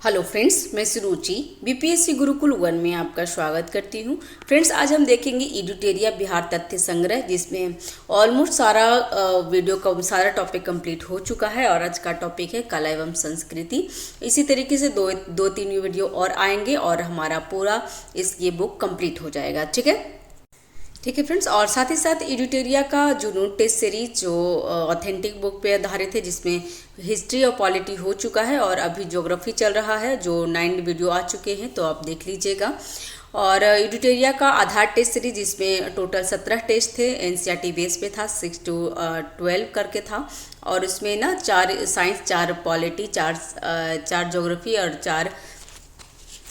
Hello friends, मैं सुरुचि BPSC Gurukul 1 में आपका स्वागत करती हूँ। फ्रेंड्स, आज हम देखेंगे एडुटेरिया बिहार तथ्य संग्रह, जिसमें ऑलमोस्ट सारा वीडियो का सारा टॉपिक कंप्लीट हो चुका है और आज का टॉपिक है कला एवं संस्कृति। इसी तरीके से दो तीन वीडियो और आएंगे और हमारा पूरा ये बुक कंप्लीट हो जाएगा। ठीक है फ्रेंड्स, और साथ ही साथ एडुटेरिया का जो नोट टेस्ट सीरीज जो ऑथेंटिक बुक पे आधारित है, जिसमें हिस्ट्री और पॉलिटी हो चुका है और अभी ज्योग्राफी चल रहा है, जो 9 वीडियो आ चुके हैं, तो आप देख लीजिएगा। और एडुटेरिया का आधार टेस्ट सीरीज, जिसमें टोटल 17 टेस्ट थे, एनसीईआरटी बेस पे था, 6 to 12 करके था। और उसमें ना 4 साइंस, 4 पॉलिटी, 4 ज्योग्राफी और 4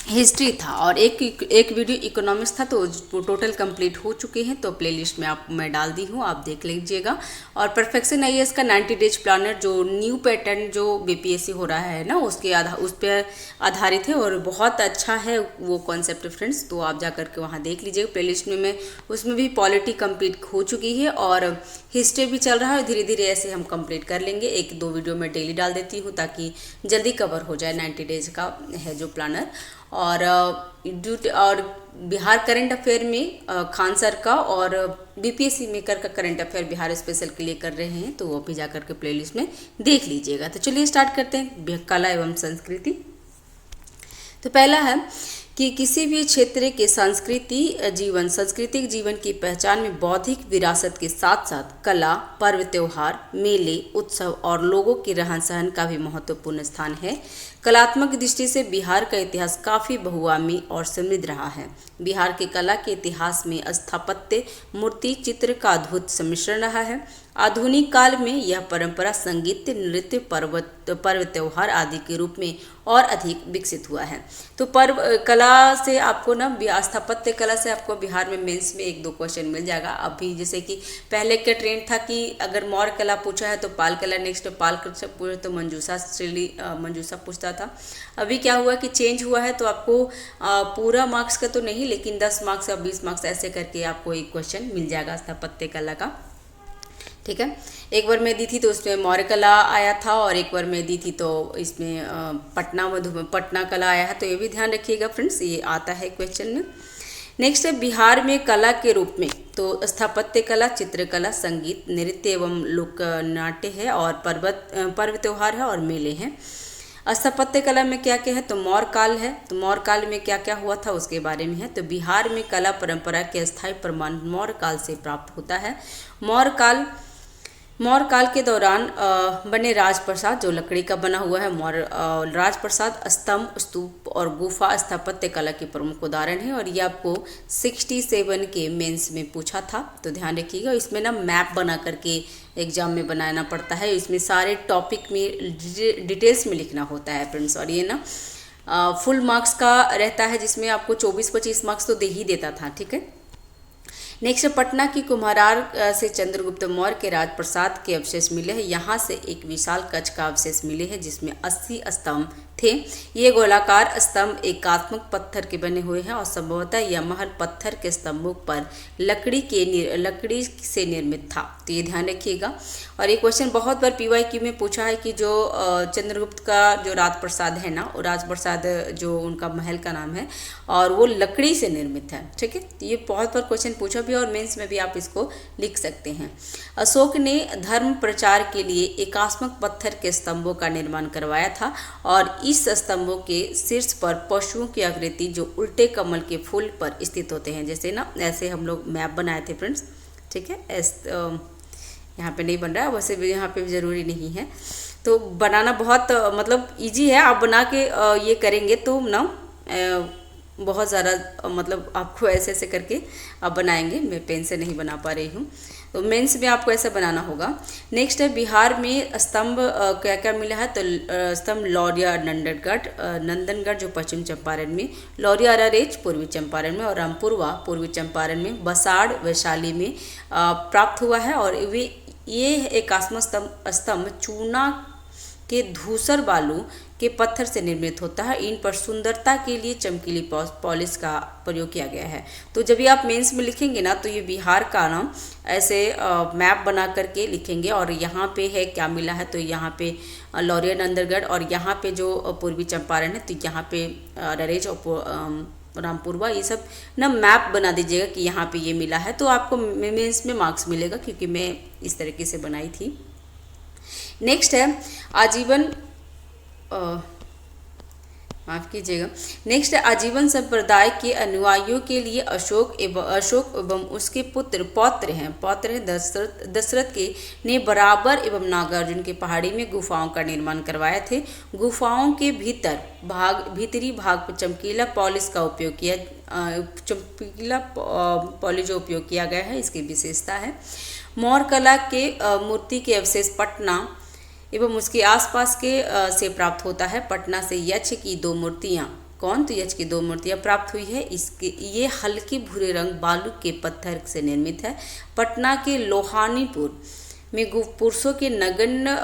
हिस्ट्री था, और एक वीडियो इकोनॉमिक्स था। तो टोटल कंप्लीट हो चुके हैं, तो प्लेलिस्ट में मैं डाल दी हूँ, आप देख लीजिएगा। और परफेक्शन आईएएस का 90 डेज प्लानर, जो न्यू पैटर्न जो बीपीएससी हो रहा है ना, उस पर आधारित है और बहुत अच्छा है वो कॉन्सेप्ट फ्रेंड्स। तो आप जा करके वहाँ देख लीजिएगा प्लेलिस्ट में। उसमें भी पॉलिटी कंप्लीट हो चुकी है और हिस्ट्री भी चल रहा है। धीरे धीरे ऐसे हम कंप्लीट कर लेंगे। 1-2 वीडियो मैं डेली डाल देती हूँ ताकि जल्दी कवर हो जाए। 90 डेज का है जो प्लानर। और बिहार करंट अफेयर में खान सर का और बीपीएससी मेकर का करंट अफेयर बिहार स्पेशल के लिए कर रहे हैं, तो वो भी जा करके प्लेलिस्ट में देख लीजिएगा। तो चलिए स्टार्ट करते हैं कला एवं संस्कृति। तो पहला है कि किसी भी क्षेत्र के सांस्कृतिक जीवन की पहचान में बौद्धिक विरासत के साथ साथ कला, पर्व, त्योहार, मेले, उत्सव और लोगों के रहन सहन का भी महत्वपूर्ण स्थान है। कलात्मक दृष्टि से बिहार का इतिहास काफ़ी बहुआयामी और समृद्ध रहा है। बिहार के कला के इतिहास में स्थापत्य, मूर्ति, चित्र का अद्भुत सम्मिश्रण रहा है। आधुनिक काल में यह परंपरा संगीत, नृत्य, पर्व, त्योहार आदि के रूप में और अधिक विकसित हुआ है। तो पर्व कला से आपको ना, स्थापत्य कला से आपको बिहार में मेंस में 1-2 क्वेश्चन मिल जाएगा। अभी जैसे कि पहले का ट्रेंड था कि अगर मौर्य कला पूछा है तो पाल कला, नेक्स्ट पाल कला पूछा तो मंजूषा पूछता था। अभी क्या हुआ कि चेंज हुआ है, तो आपको पूरा मार्क्स का तो नहीं, लेकिन 10 मार्क्स या 20 मार्क्स ऐसे करके आपको एक क्वेश्चन मिल जाएगा स्थापत्य कला का। ठीक है, एक बार मैं दी थी तो उसमें मौर्य कला आया था, और एक बार मैं दी थी तो इसमें पटना कला आया है। तो ये भी ध्यान रखिएगा फ्रेंड्स, ये आता है क्वेश्चन में। नेक्स्ट है बिहार में कला के रूप में, तो स्थापत्य कला, चित्रकला, संगीत, नृत्य एवं लोक नाट्य है, और पर्व त्योहार है और मेले हैं। स्थापत्य कला में क्या क्या है, तो मौर्य काल है। तो मौर्य काल में क्या क्या हुआ था उसके बारे में है। तो बिहार में कला परंपरा के अस्थायी प्रमाण मौर्य काल से प्राप्त होता है। मौर्य काल के दौरान बने राजप्रसाद, जो लकड़ी का बना हुआ है, मौर्य राजप्रसाद, स्तंभ, स्तूप और गुफा स्थापत्य कला के प्रमुख उदाहरण है। और ये आपको 67 के मेंस में पूछा था, तो ध्यान रखिएगा। इसमें ना मैप बना करके एग्जाम में बनाना पड़ता है। इसमें सारे टॉपिक में डिटेल्स में लिखना होता है फ्रेंड्स। और ये ना फुल मार्क्स का रहता है, जिसमें आपको 24-25 मार्क्स तो दे ही देता था। ठीक है, नेक्स्ट पटना की कुम्हारार से चंद्रगुप्त मौर्य के राजप्रसाद के अवशेष मिले हैं। यहाँ से एक विशाल कक्ष का अवशेष मिले हैं, जिसमें 80 स्तंभ थे। ये गोलाकार स्तंभ एकात्मक पत्थर के बने हुए हैं और संभवतः यह महल पत्थर के स्तंभों पर लकड़ी से निर्मित था। तो ये ध्यान रखिएगा। और एक क्वेश्चन बहुत बार पीवाईक्यू में पूछा है कि जो चंद्रगुप्त का जो राजप्रसाद है ना, वो राजप्रसाद जो उनका महल का नाम है, और वो लकड़ी से निर्मित है। ठीक है, तो ये बहुत बार क्वेश्चन पूछा भी, और मेंस में भी आप इसको लिख सकते हैं। अशोक ने धर्म प्रचार के लिए एकात्मक पत्थर के स्तंभों का निर्माण करवाया था, और इस स्तंभों के शीर्ष पर पशुओं की आकृति जो उल्टे कमल के फूल पर स्थित होते हैं। जैसे ना, ऐसे हम लोग मैप बनाए थे फ्रेंड्स। ठीक है, यहाँ पे नहीं बन रहा है, वैसे भी यहाँ पे भी ज़रूरी नहीं है। तो बनाना बहुत मतलब इजी है। आप बना के ये करेंगे तो ना बहुत ज़्यादा मतलब आपको ऐसे ऐसे करके आप बनाएंगे। मैं पेन से नहीं बना पा रही हूँ, तो मेंस में आपको ऐसा बनाना होगा। नेक्स्ट है बिहार में स्तंभ क्या क्या मिला है, तो स्तंभ लौरिया नंदनगढ़ जो पश्चिम चंपारण में, लौरिया अरारेज पूर्वी चंपारण में, और रामपुरवा पूर्वी चंपारण में, बसाड़ वैशाली में प्राप्त हुआ है। और ये एकात्मक स्तंभ के धूसर बालू के पत्थर से निर्मित होता है। इन पर सुंदरता के लिए चमकीली पॉलिश का प्रयोग किया गया है। तो जब भी आप मेंस में लिखेंगे ना तो ये बिहार का नाम ऐसे मैप बना करके लिखेंगे। और यहाँ पे है क्या मिला है, तो यहाँ पे लौरिया नंदरगढ़, और यहाँ पे जो पूर्वी चंपारण है तो यहाँ पे नरेश और रामपुरवा, ये सब ना मैप बना दीजिएगा कि यहाँ पे ये मिला है, तो आपको मेंस में मार्क्स मिलेगा, क्योंकि मैं इस तरीके से बनाई थी। नेक्स्ट है आजीवन माफ कीजिएगा, नेक्स्ट है आजीवन संप्रदाय के अनुयायियों के लिए अशोक एवं उसके पौत्र हैं दशरथ के ने बराबर एवं नागार्जुन के पहाड़ी में गुफाओं का निर्माण करवाए थे। गुफाओं के भीतरी भाग पर चमकीला पॉलिश का उपयोग किया चमकीला पॉलिश जो उपयोग किया गया है, इसकी विशेषता है। मौर्य कला के मूर्ति के अवशेष पटना एवं उसके आसपास के से प्राप्त होता है। पटना से यक्ष की 2 मूर्तियाँ तो यक्ष की 2 मूर्तियाँ प्राप्त हुई है। ये हल्के भूरे रंग बालू के पत्थर से निर्मित है। पटना के लोहानीपुर में पुरुषों के नगण्य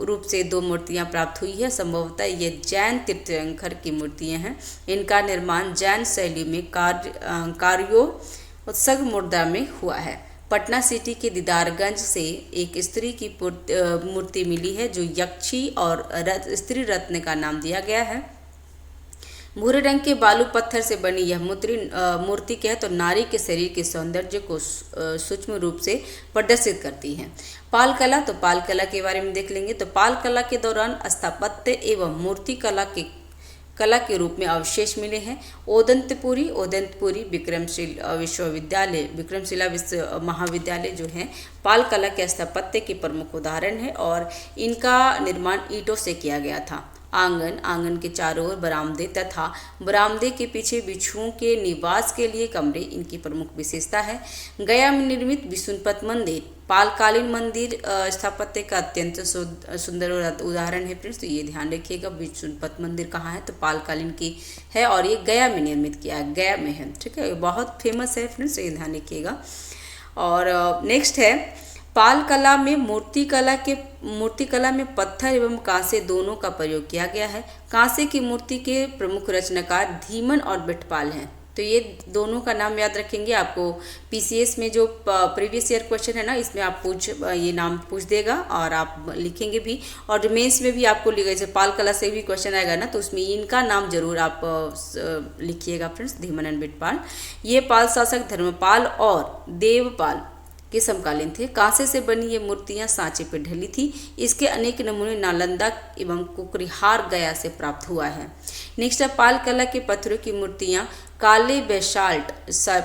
रूप से 2 मूर्तियाँ प्राप्त हुई है। संभवतः ये जैन तीर्थंकर की मूर्तियाँ हैं। इनका निर्माण जैन शैली में कार्यो उत्सव मुर्दा में हुआ है। पटना सिटी के दीदारगंज से एक स्त्री की मूर्ति मिली है जो यक्षी और स्त्री रत्न का नाम दिया गया है। भूरे रंग के बालू पत्थर से बनी यह मूर्ति क्या है, तो नारी के शरीर के सौंदर्य को सूक्ष्म रूप से प्रदर्शित करती है। पाल कला, तो पाल कला के बारे में देख लेंगे। तो पाल कला के दौरान स्थापत्य एवं मूर्ति कला के रूप में अवशेष मिले हैं। ओदंतपुरी विक्रमशिला महाविद्यालय जो है पाल कला के स्थापत्य के प्रमुख उदाहरण है, और इनका निर्माण ईंटों से किया गया था। आंगन के चारों ओर बरामदे तथा बरामदे के पीछे बिच्छुओं के निवास के लिए कमरे इनकी प्रमुख विशेषता है। गया में निर्मित विष्णुपद मंदिर पालकालीन मंदिर स्थापत्य का अत्यंत सुंदर उदाहरण है फ्रेंड्स, तो ये ध्यान रखिएगा। विष्णुपद मंदिर कहाँ है, तो पालकालीन की है और ये गया में निर्मित किया गया में है, ठीक है, बहुत फेमस है फ्रेंड्स, ये ध्यान रखिएगा। और नेक्स्ट है पाल कला में मूर्ति कला में पत्थर एवं कांसे दोनों का प्रयोग किया गया है। कांसे की मूर्ति के प्रमुख रचनाकार धीमन और बिटपाल हैं, तो ये दोनों का नाम याद रखेंगे। आपको पीसीएस में जो प्रीवियस ईयर क्वेश्चन है ना, इसमें आप ये नाम पूछ देगा और आप लिखेंगे भी, और मेंस में भी आपको जैसे पाल कला से भी क्वेश्चन आएगा ना, तो उसमें इनका नाम जरूर आप लिखिएगा फ्रेंड्स, धीमन एंड बिटपाल। ये पाल शासक धर्मपाल और देवपाल के समकालीन थे। कांसे से बनी ये मूर्तियां सांचे पर ढली थी। इसके अनेक नमूने नालंदा एवं कुकरिहार गया से प्राप्त हुआ है। नेक्स्ट है पाल कला के पत्थरों की मूर्तियां काले बेसाल्ट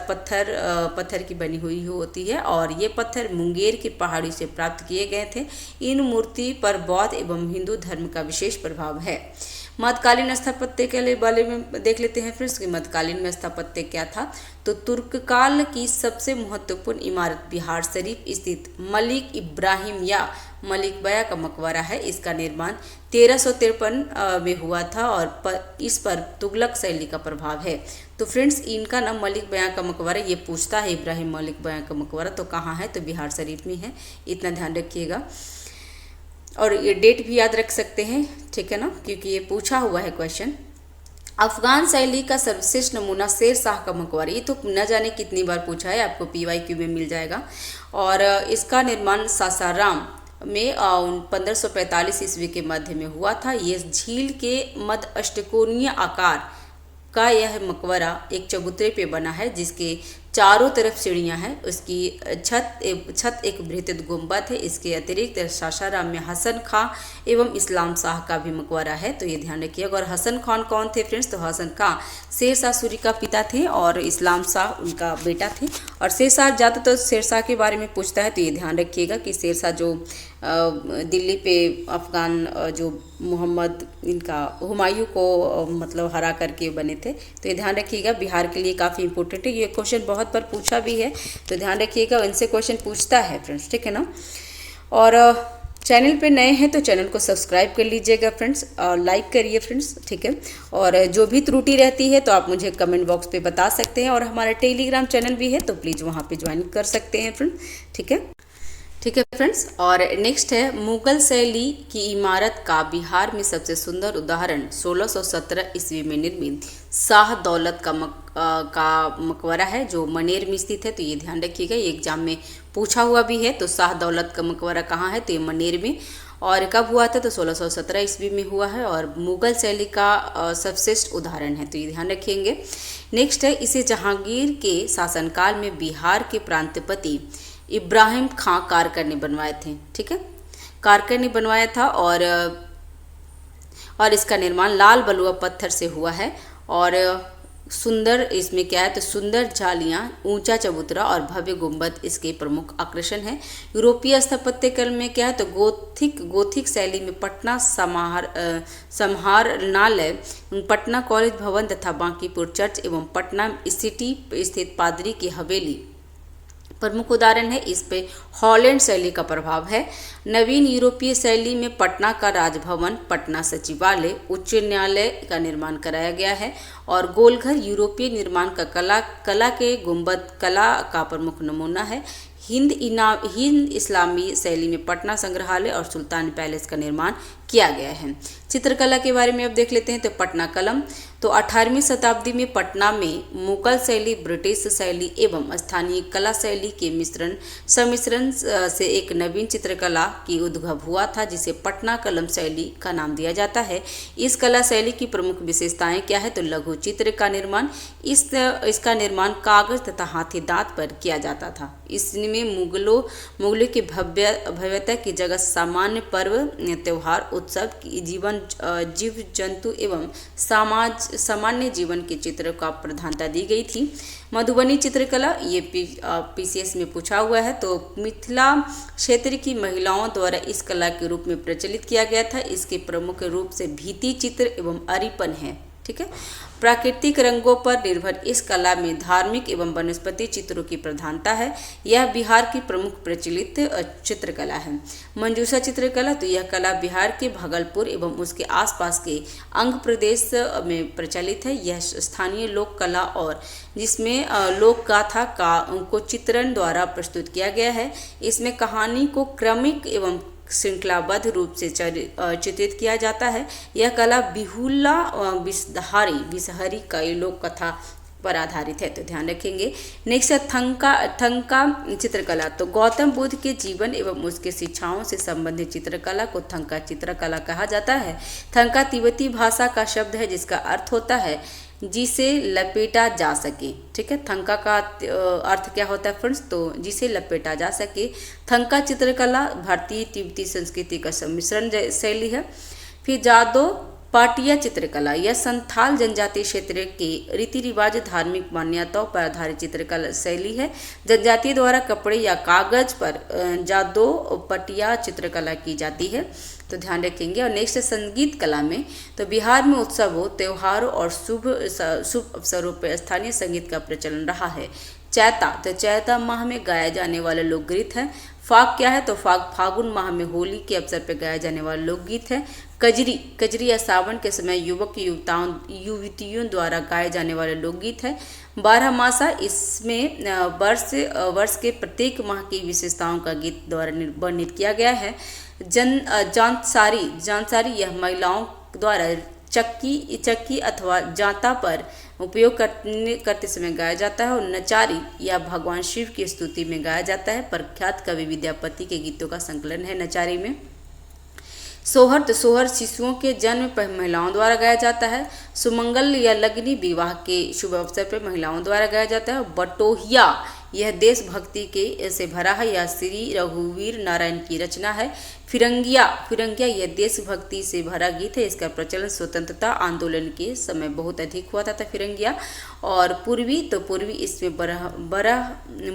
पत्थर की बनी हुई होती है, और ये पत्थर मुंगेर की पहाड़ी से प्राप्त किए गए थे। इन मूर्ति पर बौद्ध एवं हिंदू धर्म का विशेष प्रभाव है। मध्यकालीन स्थापत्य के बारे में देख लेते हैं फ्रेंड्स कि मध्यकालीन में स्थापत्य क्या था। तो तुर्ककाल की सबसे महत्वपूर्ण इमारत बिहार शरीफ स्थित मलिक इब्राहिम या मलिक बया का मकबरा है। इसका निर्माण 1353 में हुआ था और इस पर तुगलक शैली का प्रभाव है। तो फ्रेंड्स इनका नाम मलिक बया का मकबरा, ये पूछता है इब्राहिम मलिक बया का मकबरा तो कहाँ है, तो बिहार शरीफ में है, इतना ध्यान रखिएगा। और ये डेट भी याद रख सकते हैं, ठीक है ना, क्योंकि ये पूछा हुआ है क्वेश्चन। अफगान शैली का सर्वश्रेष्ठ नमूना शेर शाह का मकबरा, ये तो न जाने कितनी बार पूछा है, आपको PYQ में मिल जाएगा। और इसका निर्माण सासाराम में 1545 ईस्वी के मध्य में हुआ था। ये झील के मध्य अष्टकोणीय आकार का यह मकबरा एक चबूतरे पे बना है, जिसके चारों तरफ सीढ़ियां हैं। उसकी छत एक बृहद गुंबद है। इसके अतिरिक्त सासाराम में हसन खां एवं इस्लाम शाह का भी मकबरा है, तो ये ध्यान रखिएगा। और हसन खान कौन थे फ्रेंड्स, तो हसन खां शेर शाह सूरी का पिता थे और इस्लाम शाह उनका बेटा थे। और शेर शाह ज़्यादातर शेर शाह के बारे में पूछता है, तो ये ध्यान रखिएगा कि शेर शाह जो दिल्ली पे अफगान जो मोहम्मद इनका हुमायूं को मतलब हरा करके बने थे, तो ये ध्यान रखिएगा। बिहार के लिए काफ़ी इंपॉर्टेंट है, ये क्वेश्चन बहुत बार पूछा भी है, तो ध्यान रखिएगा, इनसे क्वेश्चन पूछता है फ्रेंड्स, ठीक है ना। और चैनल पे नए हैं तो चैनल को सब्सक्राइब कर लीजिएगा फ्रेंड्स, और लाइक करिए फ्रेंड्स, ठीक है। और जो भी त्रुटि रहती है तो आप मुझे कमेंट बॉक्स पे बता सकते हैं, और हमारा टेलीग्राम चैनल भी है तो प्लीज़ वहाँ पे ज्वाइन कर सकते हैं फ्रेंड्स, ठीक है। ठीक है फ्रेंड्स। और नेक्स्ट है मुगल शैली की इमारत का बिहार में सबसे सुंदर उदाहरण 1617 ईस्वी में निर्मित शाह दौलत का मकबरा है, जो मनेर में स्थित है। तो ये ध्यान रखिएगा, ये एग्जाम में पूछा हुआ भी है। तो शाह दौलत का मकबरा कहाँ है, तो ये मनेर में। और कब हुआ था, तो 1617 ईस्वी में हुआ है और मुगल शैली का सर्वश्रेष्ठ उदाहरण है। तो ये ध्यान रखेंगे। नेक्स्ट है, इसे जहांगीर के शासनकाल में बिहार के प्रांतपति इब्राहिम खां कारकर ने बनवाए थे। ठीक है, कारकर ने बनवाया था और इसका निर्माण लाल बलुआ पत्थर से हुआ है। और सुंदर इसमें क्या है, तो सुंदर जालियां, ऊंचा चबूतरा और भव्य गुंबद इसके प्रमुख आकर्षण है। यूरोपीय स्थापत्य कला में क्या है, तो गोथिक शैली में पटना समाहरणालय, पटना कॉलेज भवन तथा बांकीपुर चर्च एवं पटना सिटी स्थित पादरी की हवेली प्रमुख उदाहरण है। इस पे हॉलैंड शैली का प्रभाव है। नवीन यूरोपीय शैली में पटना का राजभवन, पटना सचिवालय, उच्च न्यायालय का निर्माण कराया गया है। और गोलघर यूरोपीय निर्माण का कला के गुंबद कला का प्रमुख नमूना है। हिंद इस्लामी शैली में पटना संग्रहालय और सुल्तान पैलेस का निर्माण किया गया है। चित्रकला के बारे में अब देख लेते हैं। तो पटना कलम, तो 18वीं शताब्दी में पटना में मुगल शैली, ब्रिटिश शैली एवं स्थानीय कला शैली के सम्मिश्रण से एक नवीन चित्रकला की उद्भव हुआ था, जिसे पटना कलम शैली का नाम दिया जाता है। इस कला शैली की प्रमुख विशेषताएं क्या है, तो लघु चित्र का निर्माण, इसका निर्माण कागज तथा हाथी दांत पर किया जाता था। इसमें मुगलों की भव्यता की जगह सामान्य पर्व, त्योहार, उत्सव, जीव जंतु एवं सामान्य जीवन के चित्र का प्रधानता दी गई थी। मधुबनी चित्रकला, ये पीसीएस में पूछा हुआ है। तो मिथिला क्षेत्र की महिलाओं द्वारा इस कला के रूप में प्रचलित किया गया था। इसके प्रमुख रूप से भित्ति चित्र एवं अरिपन है। ठीक है, प्राकृतिक रंगों पर निर्भर इस कला में धार्मिक एवं वनस्पति चित्रों की प्रधानता है। यह बिहार की प्रमुख प्रचलित चित्रकला है। मंजूषा चित्रकला, तो यह कला बिहार के भागलपुर एवं उसके आसपास के अंग प्रदेश में प्रचलित है। यह स्थानीय लोक कला और जिसमें लोक गाथा को चित्रण द्वारा प्रस्तुत किया गया है। इसमें कहानी को क्रमिक एवं श्रृंखलाबद्ध रूप से चित्रित किया जाता है। यह कला बिहुला बिसहरी का लोक कथा पर आधारित है। तो ध्यान रखेंगे। नेक्स्ट है थंका चित्रकला, तो गौतम बुद्ध के जीवन एवं उसके शिक्षाओं से संबंधित चित्रकला को थंका चित्रकला कहा जाता है। थंका तिब्बती भाषा का शब्द है, जिसका अर्थ होता है जिसे लपेटा जा सके। ठीक है, थंका का अर्थ क्या होता है फ्रेंड्स, तो जिसे लपेटा जा सके। थंका चित्रकला भारतीय तिब्बती संस्कृति का सम्मिश्रण शैली है। फिर जादो पाटिया चित्रकला, यह संथाल जनजातीय क्षेत्र के रीति रिवाज, धार्मिक मान्यताओं पर आधारित चित्रकला शैली है। जनजाति द्वारा कपड़े या कागज पर जादो पटिया चित्रकला की जाती है। तो ध्यान रखेंगे। और नेक्स्ट संगीत कला में, तो बिहार में उत्सवों, त्योहारों और शुभ अवसरों पर स्थानीय संगीत का प्रचलन रहा है। चैता, तो चैता माह में गाया जाने वाला लोकगीत है। फाग क्या है, तो फाग फागुन माह में होली के अवसर पर गाया जाने वाला लोकगीत है। कजरी या सावन के समय युवक युवतियों द्वारा गाए जाने वाले लोकगीत है। 12 मासा, इसमें वर्ष के प्रत्येक माह की विशेषताओं का गीत द्वारा वर्णित किया गया है। जांसारी, यह महिलाओं द्वारा चक्की अथवा जांता पर उपयोग करते समय गाया जाता है। और नचारी यह भगवान शिव की स्तुति में गाया जाता है। प्रख्यात कवि विद्यापति के गीतों का संकलन है नचारी में। सोहर, तो सोहर शिशुओं के जन्म पर महिलाओं द्वारा गाया जाता है। सुमंगल या लग्नी, विवाह के शुभ अवसर पर महिलाओं द्वारा गाया जाता है। बटोहिया, यह देशभक्ति के से भरा है। यह श्री रघुवीर नारायण की रचना है। फिरंगिया, यह देशभक्ति से भरा गीत है। इसका प्रचलन स्वतंत्रता आंदोलन के समय बहुत अधिक हुआ था फिरंगिया। और पूर्वी इसमें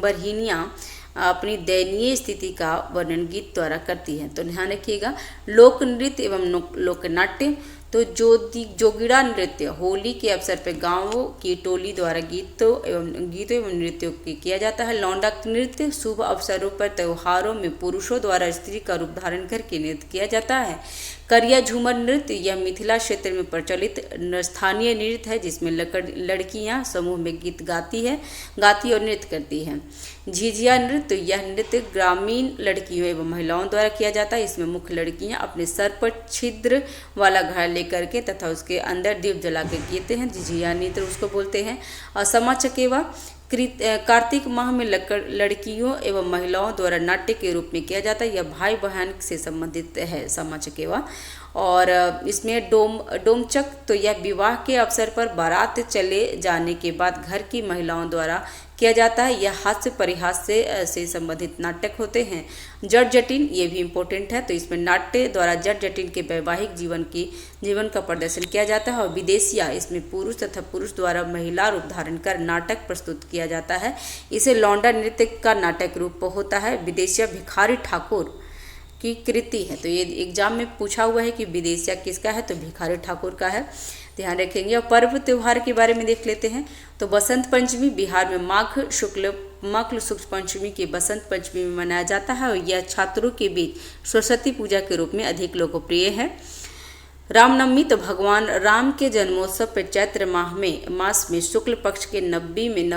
बरहिनियाँ अपनी दयनीय स्थिति का वर्णन गीत द्वारा करती है। तो ध्यान रखिएगा। लोक नृत्य एवं लोकनाट्य, तो जोगिड़ा नृत्य होली के अवसर पर गांवों की टोली द्वारा गीतों एवं नृत्यों किया जाता है। लौंडा नृत्य शुभ अवसरों पर त्योहारों में पुरुषों द्वारा स्त्री का रूप धारण करके नृत्य किया जाता है। करिया झूमर नृत्य, यह मिथिला क्षेत्र में प्रचलित स्थानीय नृत्य है, जिसमें लड़कियां समूह में गीत गाती और नृत्य करती हैं। झिझिया नृत्य, यह नृत्य ग्रामीण लड़कियों एवं महिलाओं द्वारा किया जाता है। इसमें मुख्य लड़कियां अपने सर पर छिद्र वाला घड़ा लेकर के तथा उसके अंदर दीप जला के कहते हैं, झिझिया नृत्य उसको बोलते हैं। और समा चकेवा कार्तिक माह में लड़कियों एवं महिलाओं द्वारा नाट्य के रूप में किया जाता है। यह भाई बहन से संबंधित है समा चकेवा। और इसमें डोमचक, तो यह विवाह के अवसर पर बारात चले जाने के बाद घर की महिलाओं द्वारा किया जाता है। यह हास्य परिहास से संबंधित नाटक होते हैं। जट जटिन, ये भी इम्पोर्टेंट है, तो इसमें नाट्य द्वारा जट जटिन के वैवाहिक जीवन का प्रदर्शन किया जाता है। और विदेशिया, इसमें पुरुष तथा पुरुष द्वारा महिला रूप धारण कर नाटक प्रस्तुत किया जाता है। इसे लौंडा नृत्य का नाटक रूप होता है। विदेशिया भिखारी ठाकुर की कृति है, तो ये एग्जाम में पूछा हुआ है कि विदेशिया किसका है, तो भिखारी ठाकुर का है, ध्यान रखेंगे। और पर्व त्योहार के बारे में देख लेते हैं। तो बसंत पंचमी बिहार में माघ शुक्ल पंचमी के बसंत पंचमी में मनाया जाता है और यह छात्रों के बीच सरस्वती पूजा के रूप में अधिक लोकप्रिय है। रामनवमी, तो भगवान राम के जन्मोत्सव पर चैत्र मास में शुक्ल पक्ष के नवमी में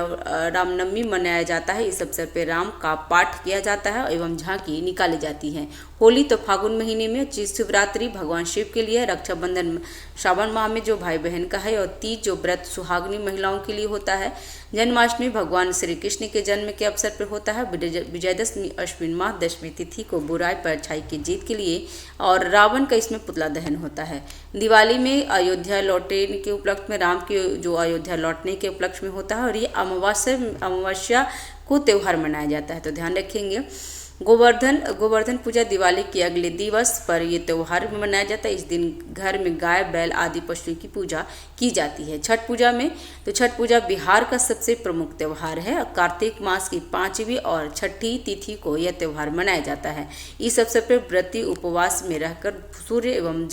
रामनवमी मनाया जाता है। इस अवसर पर राम का पाठ किया जाता है एवं झांकी निकाली जाती है। होली, तो फागुन महीने में। शिवरात्रि भगवान शिव के लिए है। रक्षाबंधन श्रावण माह में जो भाई बहन का है। और तीज जो व्रत सुहागनी महिलाओं के लिए होता है। जन्माष्टमी भगवान श्री कृष्ण के जन्म के अवसर पर होता है। विजयदशमी अश्विन माह दशमी तिथि को बुराई पर अच्छाई की जीत के लिए। और रावण का इसमें पुतला दहन होता है। दिवाली में अयोध्या लौटने के उपलक्ष्य में, राम के जो अयोध्या लौटने के उपलक्ष्य में होता है। और ये अमावस्या को त्यौहार मनाया जाता है, तो ध्यान रखेंगे। गोवर्धन पूजा दिवाली के अगले दिवस पर यह त्यौहार मनाया जाता है। इस दिन घर में गाय बैल आदि पशुओं की पूजा की जाती है। छठ पूजा में, तो छठ पूजा बिहार का सबसे प्रमुख त्यौहार है। कार्तिक मास की 5वीं और छठी तिथि को यह त्यौहार मनाया जाता है। इस अवसर पर व्रती उपवास में रहकर सूर्य एवं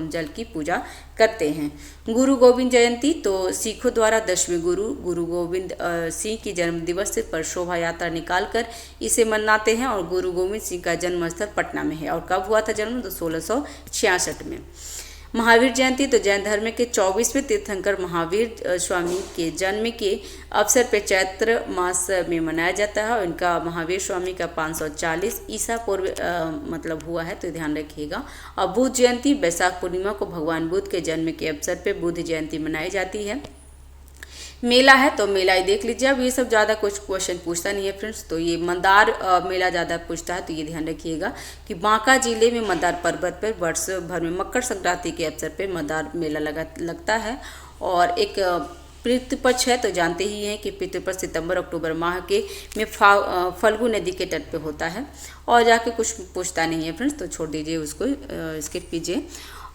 जल की पूजा करते हैं। गुरु गोविंद जयंती, तो सिखों द्वारा 10वें गुरु गोविंद सिंह की जन्म दिवस पर शोभा यात्रा निकालकर इसे मनाते हैं। और गुरु गोविंद सिंह का जन्म स्थल पटना में है। और कब हुआ था जन्म, तो 1666 में। महावीर जयंती, तो जैन धर्म के 24वें तीर्थंकर महावीर स्वामी के जन्म के अवसर पर चैत्र मास में मनाया जाता है। और इनका महावीर स्वामी का 540 ईसा पूर्व मतलब हुआ है, तो ध्यान रखिएगा। और बुद्ध जयंती, बैसाख पूर्णिमा को भगवान बुद्ध के जन्म के अवसर पर बुद्ध जयंती मनाई जाती है। मेला है, तो मेला ही देख लीजिए। अब ये सब ज़्यादा कुछ क्वेश्चन पूछता नहीं है फ्रेंड्स, तो ये मंदार मेला ज़्यादा पूछता है, तो ये ध्यान रखिएगा कि बांका जिले में मंदार पर्वत पर वर्ष भर में मकर संक्रांति के अवसर पर मंदार मेला लगता है। और एक पितृपक्ष है, तो जानते ही हैं कि पितृपक्ष सितंबर अक्टूबर माह के में फल्गु नदी के तट पे होता है। और जाके कुछ पूछता नहीं है फ्रेंड्स, तो छोड़ दीजिए उसको, स्किप कीजिए।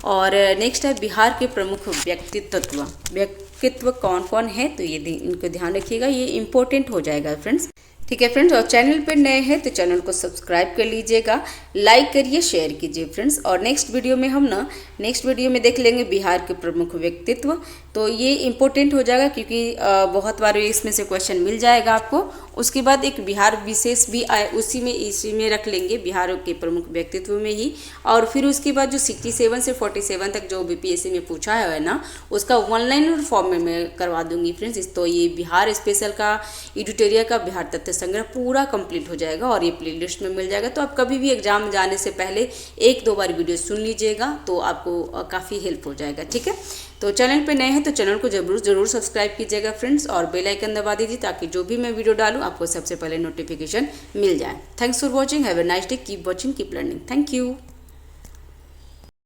और नेक्स्ट है बिहार के प्रमुख व्यक्तित्व कौन कौन है, तो ये इनको ध्यान रखिएगा, ये इंपॉर्टेंट हो जाएगा फ्रेंड्स। ठीक है फ्रेंड्स, और चैनल पर नए हैं तो चैनल को सब्सक्राइब कर लीजिएगा, लाइक करिए, शेयर कीजिए फ्रेंड्स। और नेक्स्ट वीडियो में देख लेंगे बिहार के प्रमुख व्यक्तित्व, तो ये इंपॉर्टेंट हो जाएगा क्योंकि बहुत बार इसमें से क्वेश्चन मिल जाएगा आपको। उसके बाद एक बिहार विशेष भी आए, इसी में रख लेंगे बिहार के प्रमुख व्यक्तित्व में ही। और फिर उसके बाद जो 67 से 47 तक जो बीपीएससी में पूछा है ना, उसका ऑनलाइन फॉर्म में मैं करवा दूंगी फ्रेंड्स। तो ये बिहार स्पेशल का, एडिटोरिया का, बिहार तथ्य संग्रह पूरा कंप्लीट हो जाएगा और ये प्लेलिस्ट में मिल जाएगा। तो आप कभी भी एग्जाम जाने से पहले 1-2 बार वीडियो सुन लीजिएगा, तो आपको काफ़ी हेल्प हो जाएगा। ठीक है, तो चैनल पे नए हैं तो चैनल को जरूर सब्सक्राइब कीजिएगा फ्रेंड्स, और बेल आइकन दबा दीजिए ताकि जो भी मैं वीडियो डालूँ आपको सबसे पहले नोटिफिकेशन मिल जाए। Thanks for watching, have a nice day, keep watching, keep learning, thank you.